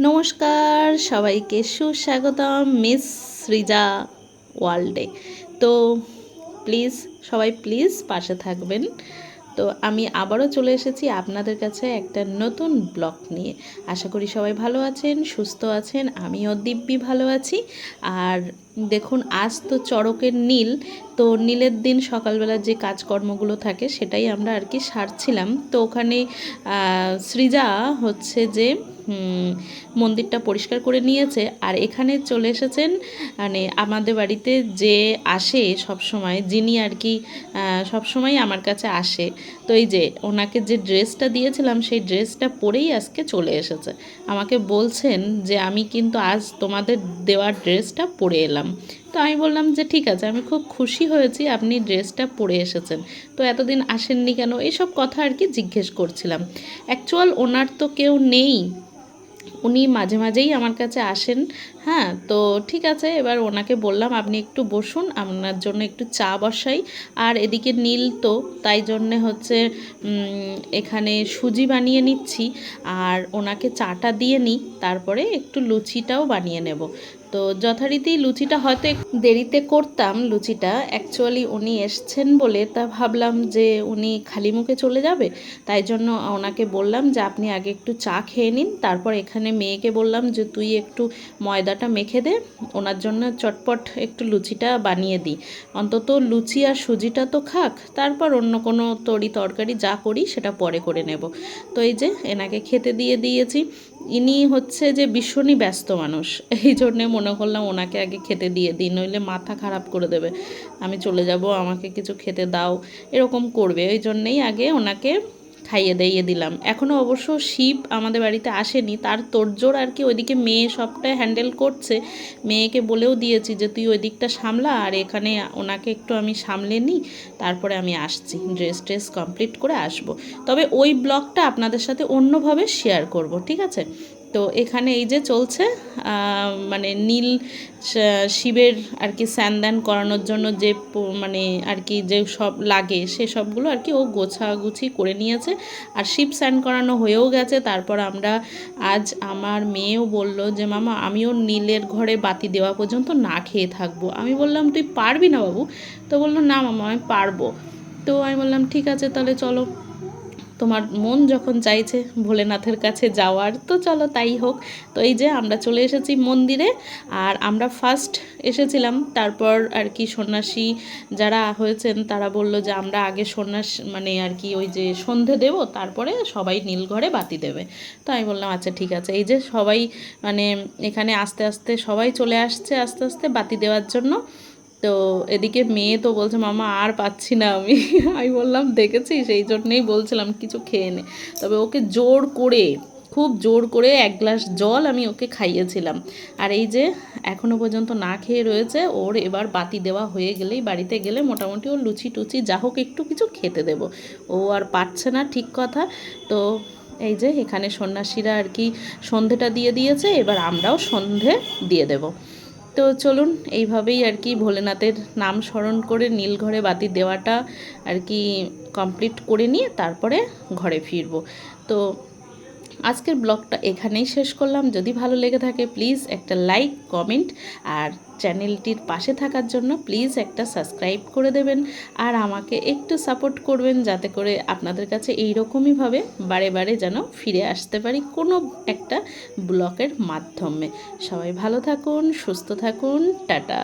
নমস্কার সবাইকে সুস্বাগতম মিস সৃজা ওয়ার্ল্ডে। তো সবাই প্লিজ পাশে থাকবেন। তো আমি আবারও চলে এসেছি আপনাদের কাছে একটা নতুন ব্লগ নিয়ে। আশা করি সবাই ভালো আছেন, সুস্থ আছেন, আমিও দিব্যি ভালো আছি। আর দেখুন, আজ তো চড়কের নীল, তো নীলের দিন সকালবেলা যে কাজকর্মগুলো থাকে সেটাই আমরা আর কি সারছিলাম। তো ওখানে সৃজা হচ্ছে যে মন্দিরটা পরিষ্কার করে নিয়েছে, আর এখানে চলে এসেছেন মানে আমাদের বাড়িতে যে আসে সব সময়, যিনি আর কি সবসময় আমার কাছে আসে। তো এই যে ওনাকে যে ড্রেসটা দিয়েছিলাম সেই ড্রেসটা পরেই আজকে চলে এসেছে। আমাকে বলছেন যে আমি কিন্তু আজ তোমাদের দেওয়ার ড্রেসটা পরে এলাম। তো আমি বললাম যে ঠিক আছে, আমি খুব খুশি হয়েছি আপনি ড্রেসটা পরে এসেছেন, তো এতদিন আসেননি কেন, এইসব কথা আর কি জিজ্ঞেস করছিলাম। অ্যাকচুয়াল ওনার তো কেউ নেই, উনি মাঝে মাঝেই আমার কাছে আসেন। হ্যাঁ, তো ঠিক আছে, এবার ওনাকে বললাম আপনি একটু বসুন, আপনার জন্য একটু চা বসাই। আর এদিকে নীল তো তাই জন্যে হচ্ছে এখানে সুজি বানিয়ে নিচ্ছি, আর ওনাকে চাটা দিয়ে নিই, তারপরে একটু লুচিটাও বানিয়ে নেব। তো যথারীতি লুচিটা হয়তো একটু দেরিতে করতাম, লুচিটা অ্যাকচুয়ালি উনি এসছেন বলে তা ভাবলাম যে উনি খালি মুখে চলে যাবে, তাই জন্য ওনাকে বললাম যে আপনি আগে একটু চা খেয়ে নিন, তারপর এখানে মেয়েকে বললাম যে তুই একটু ময়দাটা মেখে দে, ওনার জন্য চটপট একটু লুচিটা বানিয়ে দিই, অন্তত লুচি আর সুজিটা তো খাক, তারপর অন্য কোনো তরকারি যা করি সেটা পরে করে নেব। তো এই যে এনাকে খেতে দিয়ে দিয়েছি। ইনি হচ্ছে যে ভীষণই ব্যস্ত মানুষ, এই জন্যে মনে করলাম ওনাকে আগে খেতে দিয়ে দিই, নইলে মাথা খারাপ করে দেবে, আমি চলে যাব আমাকে কিছু খেতে দাও এরকম করবে, ওই জন্যেই আগে ওনাকে খাইয়ে দাইয়ে দিলাম। এখনও অবশ্য শিব আমাদের বাড়িতে আসেনি, তার তোড়জোড় আর কি, ওইদিকে মেয়ে সবটাই হ্যান্ডেল করছে। মেয়েকে বলেও দিয়েছি যে তুই ওই দিকটা সামলা, আর এখানে ওনাকে একটু আমি সামলে নিই, তারপরে আমি আসছি, ড্রেস কমপ্লিট করে আসব। তবে ওই ব্লগটা আপনাদের সাথে অন্যভাবে শেয়ার করব, ঠিক আছে? তো এখানে এই যে চলছে মানে নীল শিবের আর কি স্যানদান করানোর জন্য যে মানে আর কি যে সব লাগে সে সবগুলো আর কি ও গোছাগুছি করে নিয়েছে। আর শিব স্যান করানো হয়েও গেছে। তারপর আমরা আজ আমার মেয়েও বলল যে মামা আমিও নীলের ঘরে বাতি দেওয়া পর্যন্ত না খেয়ে থাকবো। আমি বললাম তুই পারবি না বাবু? তো বললো না মামা আমি পারবো। তো আমি বললাম ঠিক আছে তাহলে চলো, তোমার মন যখন চাইছে ভোলেনাথের কাছে যাওয়ার তো চলো তাই হোক। তো এই যে আমরা চলে এসেছি মন্দিরে, আর আমরা ফার্স্ট এসেছিলাম, তারপর আর কি সন্ন্যাসী যারা হয়েছেন তারা বলল যে আমরা আগে সন্ন্যাস মানে আর কি ওই যে সন্ধে দেব, তারপরে সবাই নীলঘরে বাতি দেবে। তো আমি বললাম আচ্ছা ঠিক আছে। এই যে সবাই মানে এখানে আস্তে আস্তে সবাই চলে আসছে আস্তে আস্তে বাতি দেওয়ার জন্য। তো এদিকে মেয়ে তো বলছে মামা আর পাচ্ছি না আমি। আমি বললাম দেখেছি, সেই জন্যেই বলছিলাম কিছু খেয়ে নে। তবে ওকে জোর করে, খুব জোর করে এক গ্লাস জল আমি ওকে খাইয়েছিলাম। আর এই যে এখনও পর্যন্ত না খেয়ে রয়েছে, ওর এবার বাতি দেওয়া হয়ে গেলেই বাড়িতে গেলে মোটামুটি ওর লুচি টুচি যা হোক একটু কিছু খেতে দেব। ও আর পারছে না, ঠিক কথা। তো এই যে এখানে সন্ন্যাসীরা আর কি সন্ধেটা দিয়ে দিয়েছে, এবার আমরাও সন্ধে দিয়ে দেব। তো চলুন এইভাবেই আর কি ভোলেনাথের নাম স্মরণ করে নীলঘরে বাতি দেওয়াটা আর কি কমপ্লিট করে নিয়ে তারপরে ঘরে ফিরব। তো আজকের ব্লগটা এখানেই শেষ করলাম। যদি ভালো লেগে থাকে প্লিজ একটা লাইক কমেন্ট, আর চ্যানেলটির পাশে থাকার জন্য প্লিজ একটা সাবস্ক্রাইব করে দেবেন, আর আমাকে একটু সাপোর্ট করবেন যাতে করে আপনাদের কাছে এইরকমইভাবে বারে বারে যেন ফিরে আসতে পারি কোনো একটা ব্লগের মাধ্যমে। সবাই ভালো থাকুন, সুস্থ থাকুন, টাটা।